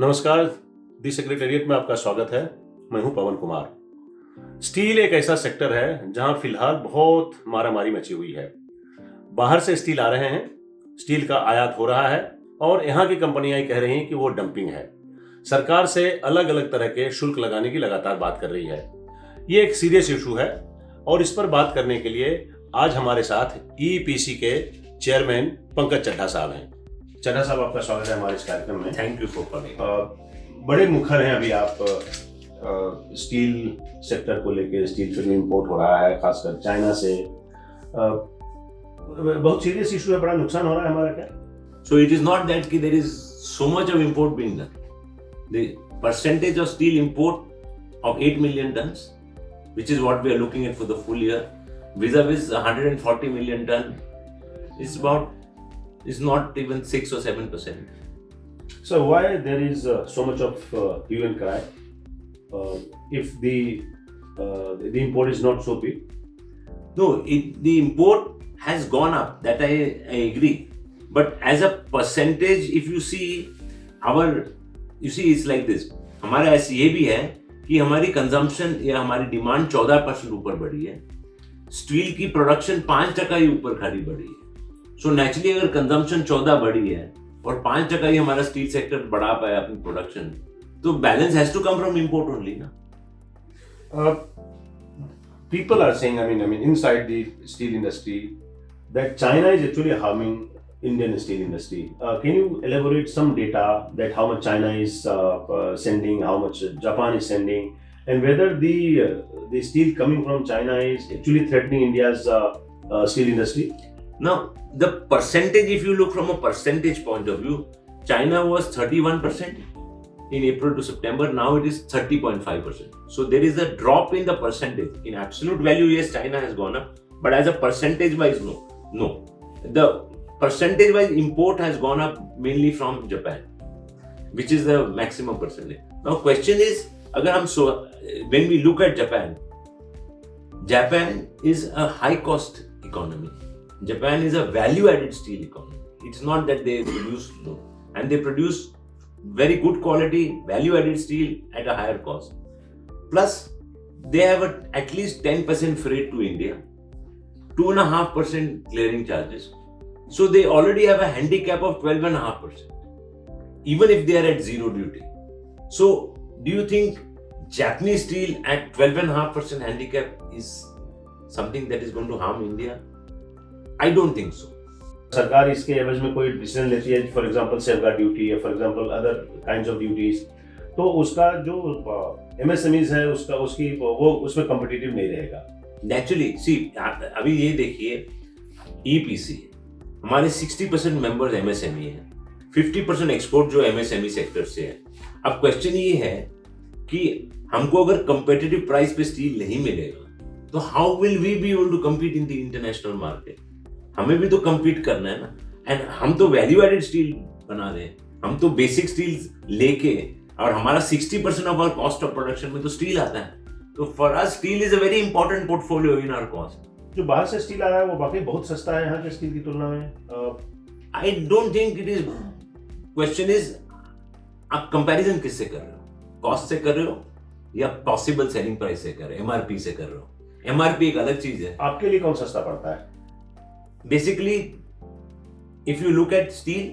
नमस्कार, दी सेक्रेटेरिएट में आपका स्वागत है। मैं हूं पवन कुमार। स्टील एक ऐसा सेक्टर है जहां फिलहाल बहुत मारामारी मची हुई है। बाहर से स्टील आ रहे हैं, स्टील का आयात हो रहा है और यहां की कंपनियां कह रही हैं कि वो डंपिंग है। सरकार से अलग अलग तरह के शुल्क लगाने की लगातार बात कर रही है। ये एक सीरियस इशू है और इस पर बात करने के लिए आज हमारे साथ ईपीसी के चेयरमैन पंकज चड्ढा साहब हैं। चड्ढा साहब, आपका स्वागत है हमारे इस कार्यक्रम में। Thank you for coming. बड़े मुखर हैं अभी आप स्टील सेक्टर को लेके। स्टील फिर इंपोर्ट हो रहा है, खासकर चाइना से। बहुत सीरियस इशू है, बड़ा नुकसान हो रहा है हमारा क्या? So it is not that there is so much of import being done. The percentage of steel import of 8 million tons, which is what we are looking at for the full year, vis-a-vis 140 million ton, is not even 6 or 7%. So why there is so much of hue and cry if the import is not so big? No, the import has gone up, that I agree. But as a percentage, if you see it's like this. हमारा ऐसे ये भी है कि हमारी consumption या हमारी demand 14% ऊपर बढ़ी है, स्टील की प्रोडक्शन 5% ही ऊपर खाली बढ़ी है। सो नेचुरली अगर कंजम्पशन 14 बढ़ी है और 5% ही हमारा स्टील सेक्टर बढ़ा पाया अपनी प्रोडक्शन, तो balance has to come from import only ना। People are saying, I mean, inside the steel industry, that China is actually harming Indian steel industry. Can you elaborate some data that how much China is sending, how much Japan is sending, and whether the steel coming from China is actually threatening India's steel industry? Now, the percentage, if you look from a percentage point of view, China was 31% in April to September. Now it is 30.5%. So there is a drop in the percentage. In absolute value, yes, China has gone up, but as a percentage wise, no. The percentage wise import has gone up mainly from Japan, which is the maximum percentage. Now question is, when we look at Japan is a high cost economy. Japan is a value-added steel economy. It's not that they produce low, and they produce very good quality value-added steel at a higher cost. Plus, they have at least 10% freight to India, 2.5% clearing charges. So they already have a handicap of 12.5%, even if they are at zero duty. So, do you think Japanese steel at 12.5% handicap is something that is going to harm India? I don't think so. सरकार इसके एवज में कोई decision लेती है, for example safeguard duty या for example other kinds of duties, तो उसका जो एमएसएमईज है उसकी वो उसमें कॉम्पिटिटिव नहीं रहेगा। नेचुरली सी, अभी ये देखिए, ईपीसी हमारे 60% मेंबर्स एमएसएमई है, 50% एक्सपोर्ट जो एमएसएमई सेक्टर से है। अब क्वेश्चन ये है कि हमको अगर कॉम्पिटिटिव प्राइस पे स्टील नहीं मिलेगा तो how will we be able to compete in the international market? हमें भी तो कम्पीट करना है ना। एंड हम तो वैल्यू एडेड स्टील बना रहे हैं, हम तो बेसिक स्टील लेके, और हमारा 60% of our cost of production में तो स्टील आता है। तो for us steel is a very important portfolio in our cost. जो बाहर से स्टील आ रहा है वो वाकई बहुत सस्ता है यहाँ के स्टील की तुलना में। I don't think it is. Question is, आप कंपैरिजन किससे कर रहे हो? कॉस्ट से कर रहे हो या पॉसिबल सेलिंग प्राइस से कर रहे हो, एमआरपी से कर रहे हो? एमआरपी एक अलग चीज है। आपके लिए कौन सस्ता पड़ता है? Basically, if you look at steel,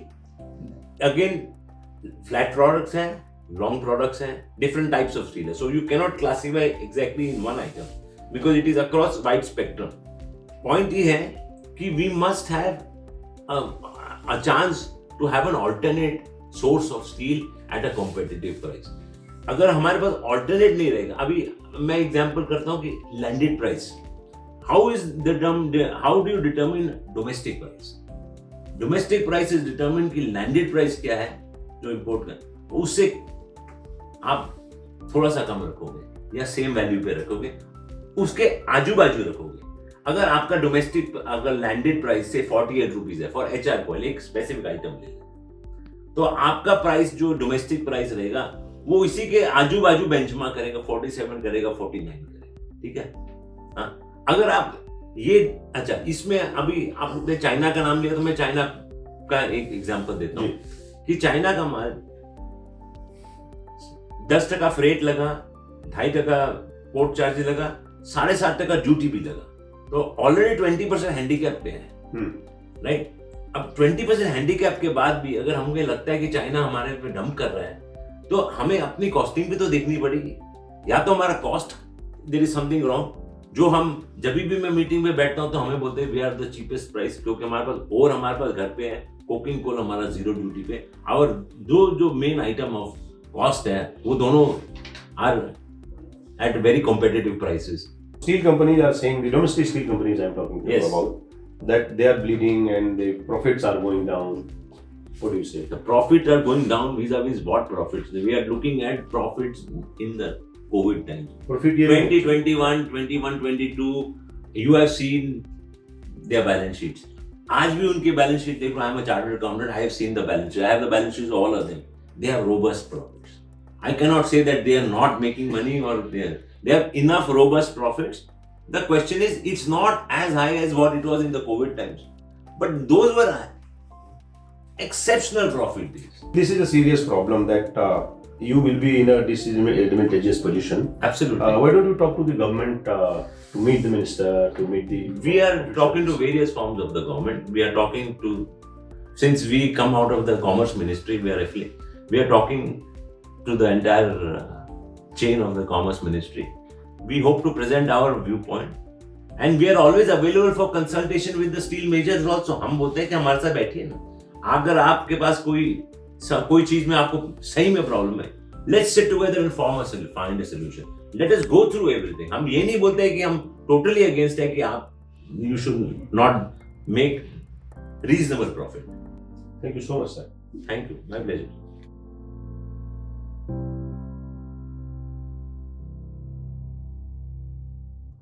again, flat products हैं, long products हैं, different types of steel है. So you cannot classify exactly in one item because it is across wide spectrum. Point ये है कि we must have a chance to have an alternate source of steel at a competitive price. अगर हमारे पास alternate नहीं रहेगा, अभी मैं example करता हूँ कि landed price. How do you determine domestic price? Domestic price is determined कि landed price क्या है जो import का, उससे आप थोड़ा सा कम रखोगे या सेम वैल्यू पे रखोगे, उसके आजू बाजू रखोगे। अगर आपका डोमेस्टिक, अगर लैंडेड प्राइस से 48 रुपीज है फॉर एचआर कॉइल, एक स्पेसिफिक आइटम ले, तो आपका प्राइस जो डोमेस्टिक प्राइस रहेगा वो इसी के आजू बाजू बेंचमार्क करेगा, 47 करेगा, 49 करेगा। ठीक है। हाँ, अगर आप ये, अच्छा, इसमें अभी आपने चाइना का नाम लिया तो मैं चाइना का एक एग्जांपल देता हूँ कि चाइना का माल 10% फ्रेट लगा, 2.5% पोर्ट चार्ज लगा, 7.5% ड्यूटी भी लगा, तो ऑलरेडी 20% हैंडीकैप पे है, राइट। अब 20% हैंडीकैप के बाद भी अगर हमें लगता है कि चाइना हमारे पे डंप कर रहा है, तो हमें अपनी कॉस्टिंग भी तो देखनी पड़ेगी। या तो हमारा cost, there is something wrong, जो हम जब भी मैं मीटिंग में बैठता हूं तो हमें बोलते हैं we are the cheapest price, क्योंकि हमारे पास घर पे है कोकिंग कोल हमारा 0 ड्यूटी पे, और जो मेन आइटम ऑफ कॉस्ट है वो दोनों are at very competitive prices. Steel companies are saying, the domestic steel companies I'm talking to Yes. about, that they are bleeding and the profits are going down. What do you say? The profits are going down vis-a-vis what profits? We are looking at profits in the COVID times. Profit year 2021, 22, you have seen their balance sheets. आज भी उनकी balance sheet देखो, I am a chartered accountant, I have seen the balance sheet. I have the balance sheets of all of them. They have robust profits. I cannot say that they are not making money or they have enough robust profits. The question is, it's not as high as what it was in the COVID times, but those were exceptional profit days. This is a serious problem that you will be in a disadvantageous position. Absolutely. Why don't you talk to the government to meet the minister, to meet the... We are talking to various forms of the government. We are talking to, since we come out of the commerce ministry, we are talking to the entire chain of the commerce ministry. We hope to present our viewpoint, and we are always available for consultation with the steel majors also. हम बोलते हैं कि हमारे साथ बैठिए ना, अगर आपके पास कोई चीज में आपको सही में प्रॉब्लम है, let's sit together and find a solution. Let us go through everything. हम ये नहीं बोलते हैं कि हम totally against है कि आप you should not make reasonable profit. Thank you so much, sir. Thank you. My pleasure.